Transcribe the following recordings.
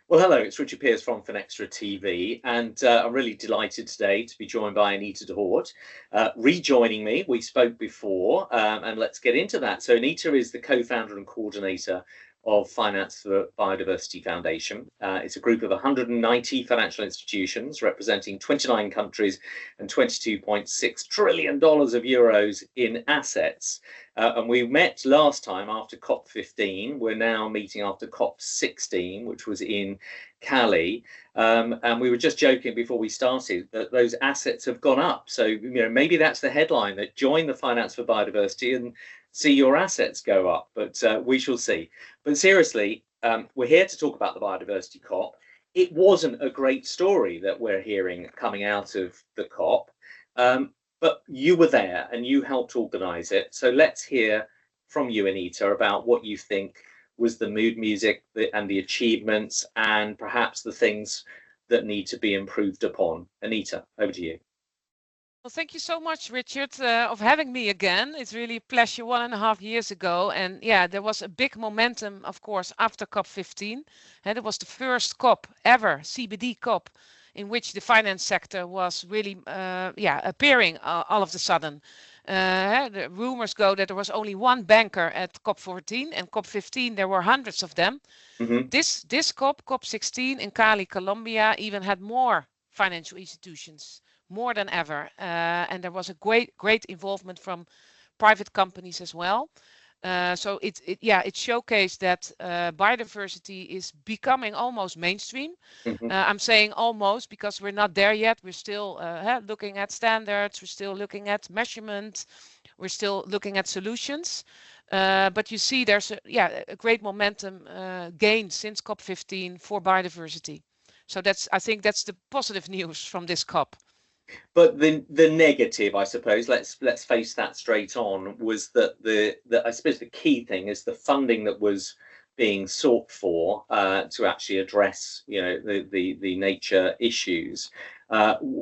Well, hello, it's Richard Pearce from FinextraTV, and I'm really delighted today to be joined by Anita de Horde. Rejoining me, we spoke before, and let's get into that. So Anita is the co-founder and coordinator of Finance Biodiversity Foundation. It's a group of 190 financial institutions representing 29 countries and $22.6 trillion of euros in assets. And we met last time after COP15. We're now meeting after COP16, which was in Cali. And we were just joking before we started that those assets have gone up. So, maybe that's the headline, that join the Finance for Biodiversity and see your assets go up. But we shall see. But seriously, we're here to talk about the Biodiversity COP. It wasn't a great story that we're hearing coming out of the COP. But you were there and you helped organize it. So let's hear from you, Anita, about what you think was the mood music and the achievements and perhaps the things that need to be improved upon. Anita, over to you. Well, thank you so much, Richard, of having me again. It's really a pleasure 1.5 years ago. And yeah, there was a big momentum, of course, after COP15. And it was the first COP ever, CBD COP, in which the finance sector was really appearing all of a sudden. The rumors go that there was only one banker at COP14, and COP15 there were hundreds of them. Mm-hmm. This COP16 in Cali, Colombia, even had more financial institutions, more than ever, and there was a great involvement from private companies as well. So it showcased that biodiversity is becoming almost mainstream. Mm-hmm. I'm saying almost because we're not there yet. We're still looking at standards. We're still looking at measurement. We're still looking at solutions. But you see, there's a great momentum gained since COP15 for biodiversity. So I think that's the positive news from this COP. But the negative, I suppose, let's face that straight on, was that I suppose the key thing is the funding that was being sought for to actually address the nature issues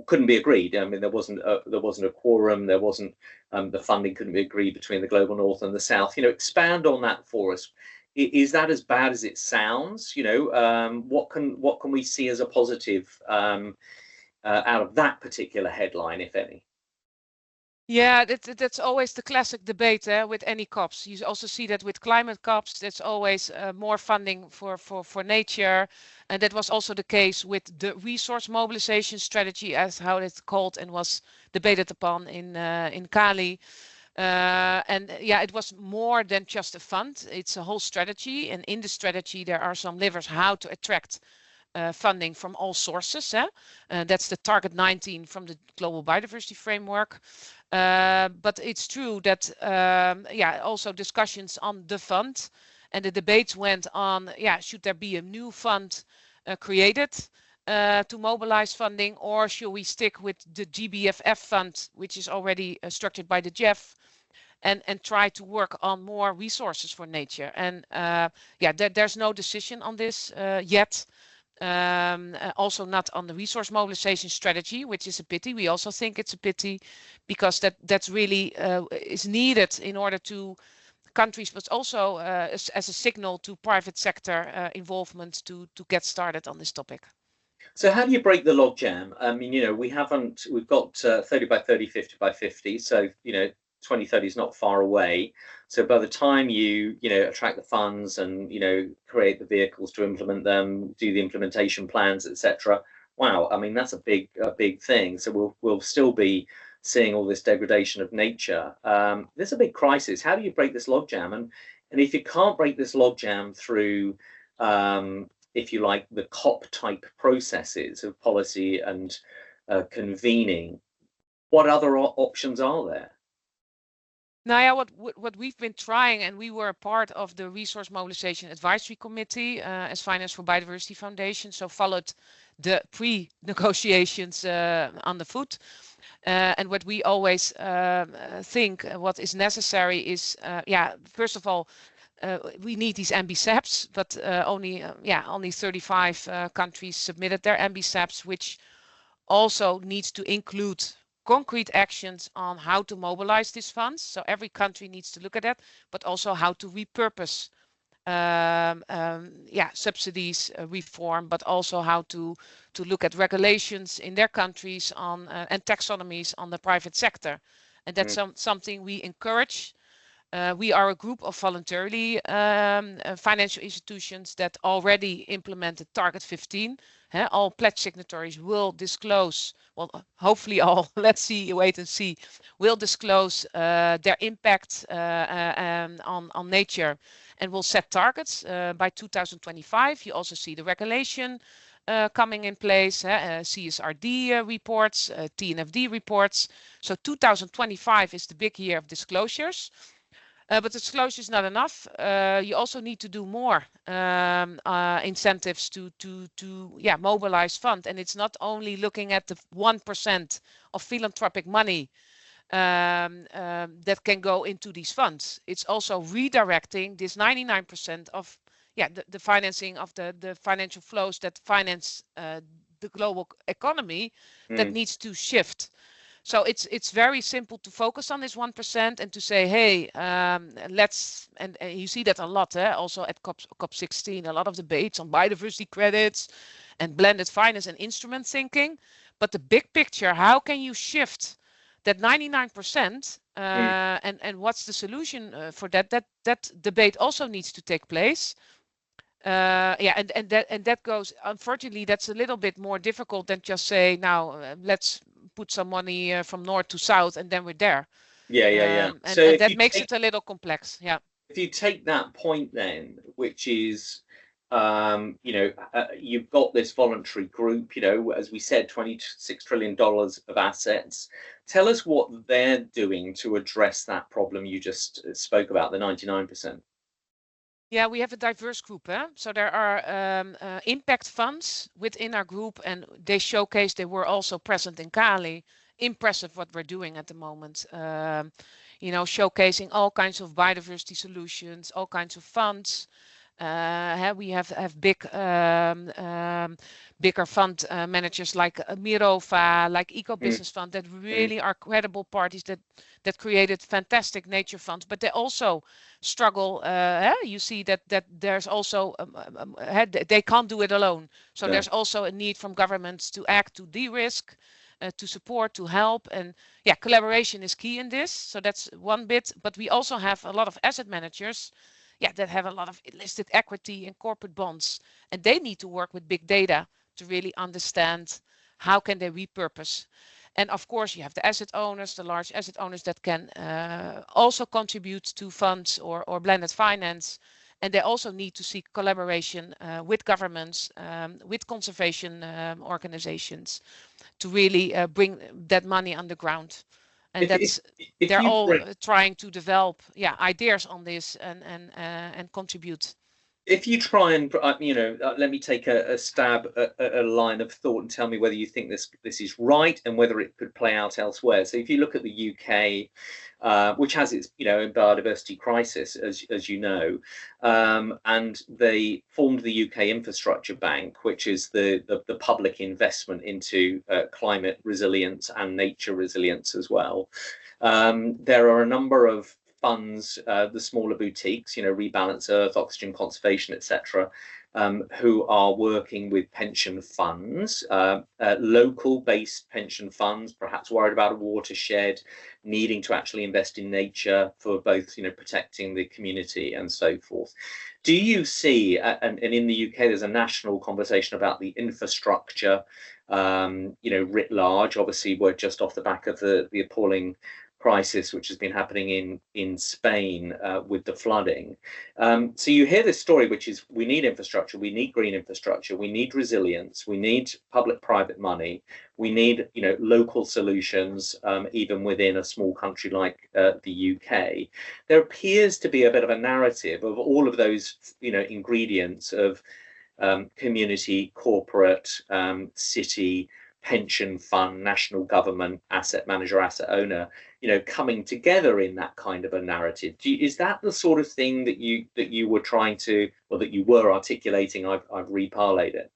couldn't be agreed. I mean, there wasn't a quorum. There wasn't the funding couldn't be agreed between the global north and the south. Expand on that for us. Is that as bad as it sounds? What can we see as a positive out of that particular headline, if any? Yeah, that's always the classic debate with any COPs. You also see that with climate COPs, there's always more funding for nature. And that was also the case with the resource mobilization strategy, as how it's called and was debated upon in Cali. It was more than just a fund. It's a whole strategy. And in the strategy, there are some levers how to attract funding from all sources. That's the target 19 from the Global Biodiversity Framework. But it's true that also discussions on the fund and the debates went on, should there be a new fund created to mobilize funding, or should we stick with the GBFF fund, which is already structured by the GEF, and try to work on more resources for nature? And there's no decision on this yet. Also not on the resource mobilization strategy, which is a pity. We also think it's a pity because that's really is needed in order to countries, but also as a signal to private sector involvement to get started on this topic. So how do you break the logjam? I mean, we've got 30 by 30, 50 by 50. So, 2030 is not far away. So by the time you attract the funds and create the vehicles to implement them, do the implementation plans, etc. Wow, I mean, that's a big thing. So we'll still be seeing all this degradation of nature. There's a big crisis. How do you break this logjam? And if you can't break this logjam through if you like, the COP type processes of policy and convening, what other options are there? Now, what we've been trying, and we were a part of the Resource Mobilization Advisory Committee as Finance for Biodiversity Foundation, so followed the pre-negotiations on the foot. And what we always think what is necessary is, first of all, we need these MBSAPs, but only 35 countries submitted their MBSAPs, which also needs to include concrete actions on how to mobilize these funds. So every country needs to look at that, but also how to repurpose subsidies reform, but also how to look at regulations in their countries on and taxonomies on the private sector. And that's something we encourage. We are a group of voluntarily financial institutions that already implemented Target 15. All pledge signatories will disclose, well, hopefully all, let's see, wait and see, will disclose their impact on nature and will set targets by 2025. You also see the regulation coming in place, CSRD reports, TNFD reports. So 2025 is the big year of disclosures. But disclosure is not enough. You also need to do more incentives to mobilize fund. And it's not only looking at the 1% of philanthropic money that can go into these funds. It's also redirecting this 99% of the financing of the financial flows that finance the global economy that needs to shift. So it's very simple to focus on this 1% and to say, hey, let's, and you see that a lot, also at COP16, a lot of debates on biodiversity credits and blended finance and instrument thinking. But the big picture, how can you shift that 99% and what's the solution for that? That debate also needs to take place. And that goes, unfortunately, that's a little bit more difficult than just say, now let's put some money from north to south and then we're there. And that makes it a little complex. Yeah. If you take that point then, which is, you've got this voluntary group, as we said, $26 trillion of assets. Tell us what they're doing to address that problem you just spoke about, the 99%. Yeah, we have a diverse group. So there are impact funds within our group, and they showcase, they were also present in Cali. Impressive what we're doing at the moment. Showcasing all kinds of biodiversity solutions, all kinds of funds. We have bigger fund managers like Mirova, like Eco Business Fund, that really are credible parties that created fantastic nature funds, but they also struggle. You see that there's also they can't do it alone. So there's also a need from governments to act, to de-risk, to support, to help, and collaboration is key in this. So that's one bit. But we also have a lot of asset managers that have a lot of listed equity and corporate bonds, and they need to work with big data to really understand how can they repurpose. And of course, you have the asset owners, the large asset owners that can also contribute to funds or blended finance. And they also need to seek collaboration with governments, with conservation organizations to really bring that money underground. And they're all trying to develop ideas on this and contribute. If you try and let me take a stab at a line of thought and tell me whether you think this is right and whether it could play out elsewhere. So if you look at the UK, which has its biodiversity crisis, as you know, and they formed the UK Infrastructure Bank, which is the public investment into climate resilience and nature resilience as well. There are a number of funds, the smaller boutiques, Rebalance Earth, Oxygen Conservation, etc., who are working with pension funds, local-based pension funds, perhaps worried about a watershed, needing to actually invest in nature for both, protecting the community and so forth. Do you see, and in the UK, there's a national conversation about the infrastructure, writ large. Obviously, we're just off the back of the appalling crisis which has been happening in Spain with the flooding. So you hear this story, which is we need infrastructure, we need green infrastructure, we need resilience, we need public-private money, we need local solutions, even within a small country like the UK. There appears to be a bit of a narrative of all of those ingredients of community, corporate, city, pension fund, national government, asset manager, asset owner, coming together in that kind of a narrative. Is that the sort of thing that you were trying to, or that you were articulating? I've reparlayed it.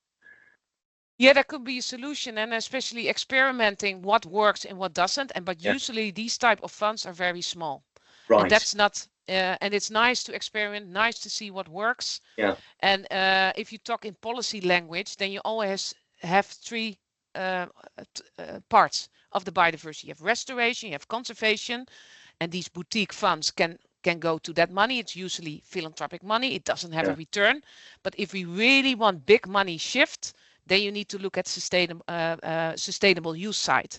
Yeah, that could be a solution, and especially experimenting what works and what doesn't. But usually these type of funds are very small. Right. And that's not and it's nice to experiment, nice to see what works. Yeah. And if you talk in policy language, then you always have three parts of the biodiversity. You have restoration, you have conservation, and these boutique funds can go to that money. It's usually philanthropic money. It doesn't have a return. But if we really want big money shift, then you need to look at sustainable use side.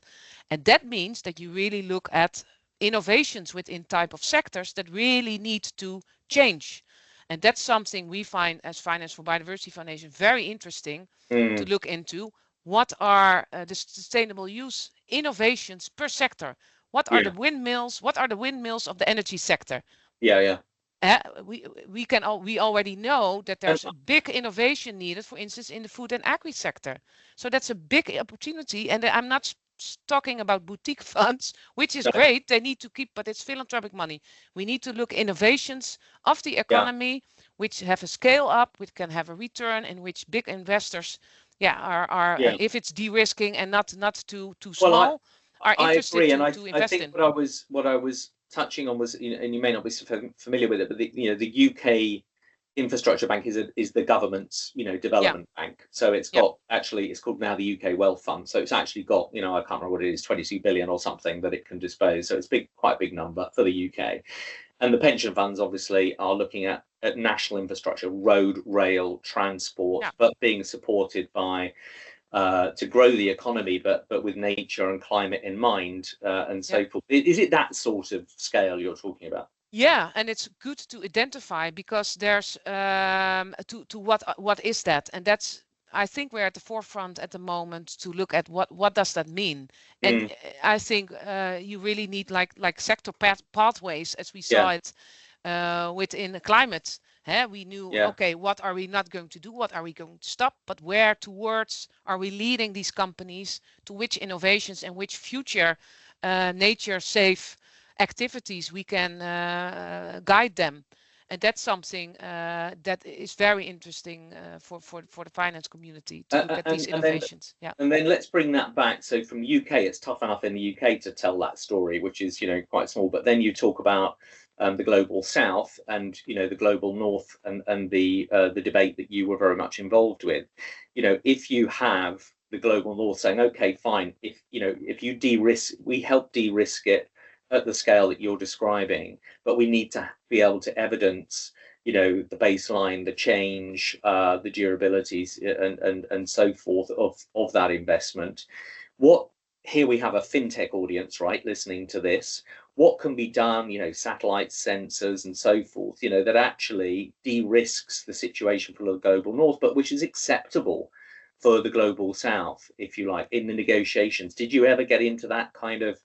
And that means that you really look at innovations within type of sectors that really need to change. And that's something we find as Finance for Biodiversity Foundation very interesting to look into. What are the sustainable use innovations per sector? What are the windmills? What are the windmills of the energy sector? Yeah. We already know that there's a big innovation needed, for instance, in the food and agri sector. So that's a big opportunity. And I'm not talking about boutique funds, which is great. They need to keep, but it's philanthropic money. We need to look innovations of the economy, which have a scale up, which can have a return, in which big investors, are if it's de-risking and not too small, well, are interested I agree, to and invest I think in. what I was touching on was, and you may not be familiar with it, but the UK Infrastructure Bank is the government's development bank. So it's got it's called now the UK Wealth Fund. So it's actually got I can't remember what it is, 22 billion or something that it can dispose. So it's quite a big number for the UK. And the pension funds obviously are looking at national infrastructure, road, rail, transport, but being supported by to grow the economy, but with nature and climate in mind, and so forth. Is it that sort of scale you're talking about? Yeah, and it's good to identify, because there's to what is that, and that's, I think we're at the forefront at the moment to look at what does that mean. And I think you really need like sector pathways, as we saw it within the climate. We knew, okay, what are we not going to do? What are we going to stop? But where towards are we leading these companies, to which innovations and which future nature safe activities we can guide them? And that's something that is very interesting for the finance community to look at these innovations. And then let's bring that back. So from UK, it's tough enough in the UK to tell that story, which is quite small. But then you talk about the global south and the global north, and the debate that you were very much involved with. If you have the global north saying, okay, fine, if you de-risk, we help de-risk it at the scale that you're describing, but we need to be able to evidence the baseline, the change, the durabilities, and so forth of that investment. Here we have a fintech audience, right, listening to this. What can be done, satellite sensors and so forth, that actually de-risks the situation for the global north, but which is acceptable for the global south, if you like, in the negotiations? Did you ever get into that kind of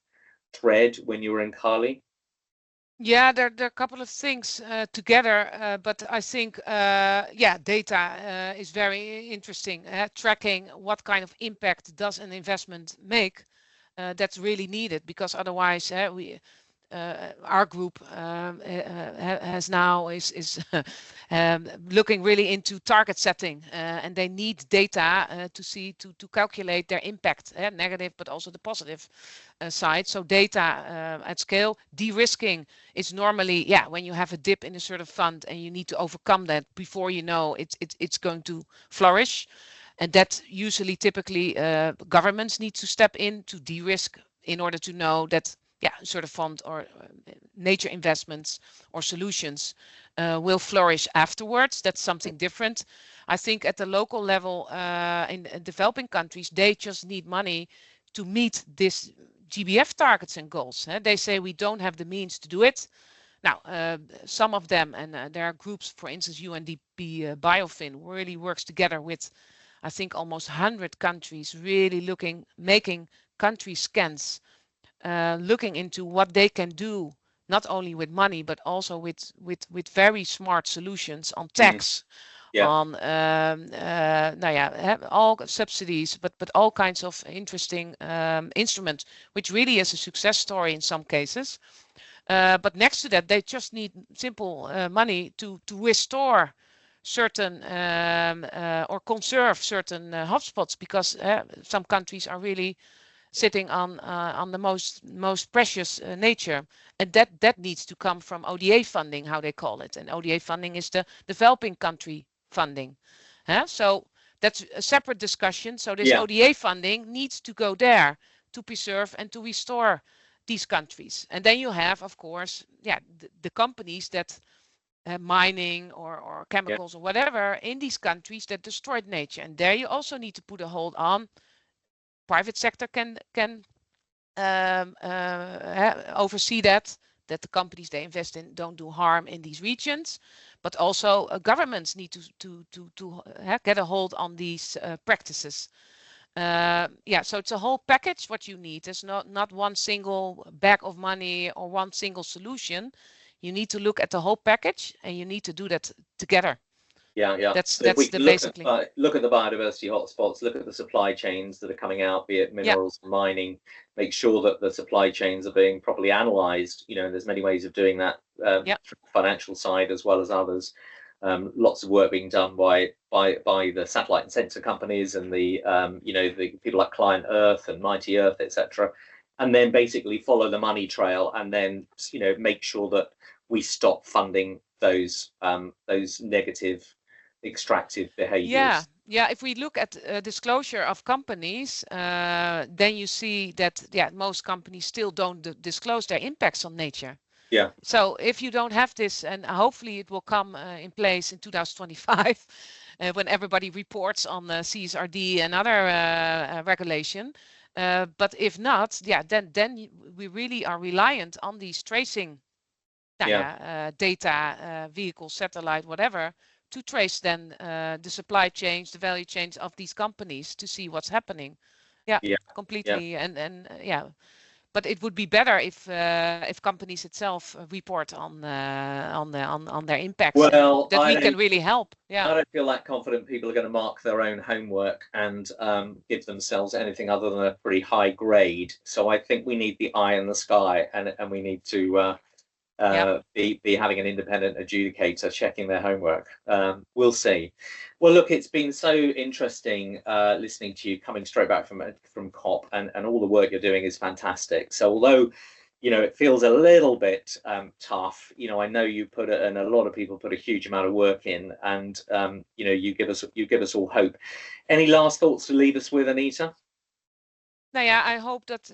thread when you were in Cali? Yeah, there are a couple of things together, but I think, data is very interesting. Tracking what kind of impact does an investment make, that's really needed, because otherwise our group has now is looking really into target setting, and they need data to calculate their impact, negative but also the positive side. So data at scale. De-risking is normally when you have a dip in a certain fund and you need to overcome that before it's going to flourish. And that usually typically governments need to step in to de-risk in order to know that sort of fund or nature investments or solutions will flourish afterwards. That's something different. I think at the local level in developing countries, they just need money to meet this GBF targets and goals. They say we don't have the means to do it. Now, some of them, and there are groups, for instance, UNDP Biofin really works together with, I think, almost 100 countries, really making country scans, looking into what they can do, not only with money, but also with very smart solutions on tax, on all subsidies, but all kinds of interesting instruments, which really is a success story in some cases. But next to that, they just need simple money to restore certain or conserve certain hotspots, because some countries are really sitting on the most precious nature, and that needs to come from ODA funding, how they call it. And ODA funding is the developing country funding. So that's a separate discussion. So this ODA funding needs to go there to preserve and to restore these countries. And then you have, of course, the companies that mining or chemicals or whatever in these countries that destroyed nature. And there you also need to put a hold on. Private sector can oversee that the companies they invest in don't do harm in these regions, but also governments need to get a hold on these practices. So it's a whole package what you need. It's not one single bag of money or one single solution. You need to look at the whole package, and you need to do that together. That's the basically. Look at the biodiversity hotspots. Look at the supply chains that are coming out, be it minerals, mining. Make sure that the supply chains are being properly analysed. You know, there's many ways of doing that through the financial side as well as others. Lots of work being done by the satellite and sensor companies and the the people like Client Earth and Mighty Earth, etc. And then basically follow the money trail, and then make sure that we stop funding those negative extractive behaviors. If we look at disclosure of companies, then you see that most companies still don't disclose their impacts on nature. So if you don't have this, and hopefully it will come in place in 2025 when everybody reports on the CSRD and other regulation. But if not, then we really are reliant on these tracing data, vehicle, satellite, whatever, to trace then the supply chains, the value chains of these companies to see what's happening. Completely. But it would be better if companies itself report on their impacts. Well, that we can really help. I don't feel that confident people are going to mark their own homework and give themselves anything other than a pretty high grade. So I think we need the eye in the sky, and we need to be having an independent adjudicator checking their homework. We'll see. Well, look, it's been so interesting listening to you coming straight back from COP, and all the work you're doing is fantastic. So although it feels a little bit tough, I know you put it, and a lot of people put a huge amount of work in, and you give us all hope. Any last thoughts to leave us with, Anita? I hope that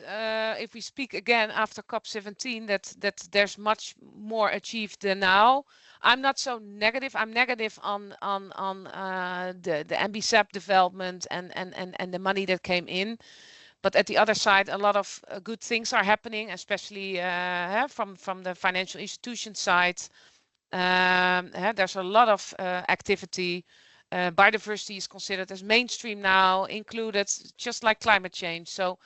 if we speak again after COP17, that there's much more achieved than now. I'm not so negative. I'm negative on the MBSAP development and the money that came in. But at the other side, a lot of good things are happening, especially from the financial institution side. There's a lot of activity. Biodiversity is considered as mainstream now, included, just like climate change. So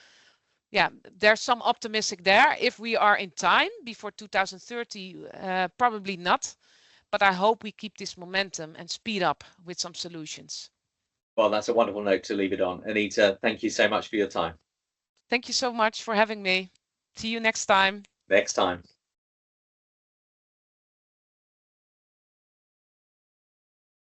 there's some optimistic there. If we are in time before 2030, probably not. But I hope we keep this momentum and speed up with some solutions. Well, that's a wonderful note to leave it on. Anita, thank you so much for your time. Thank you so much for having me. See you next time. Next time.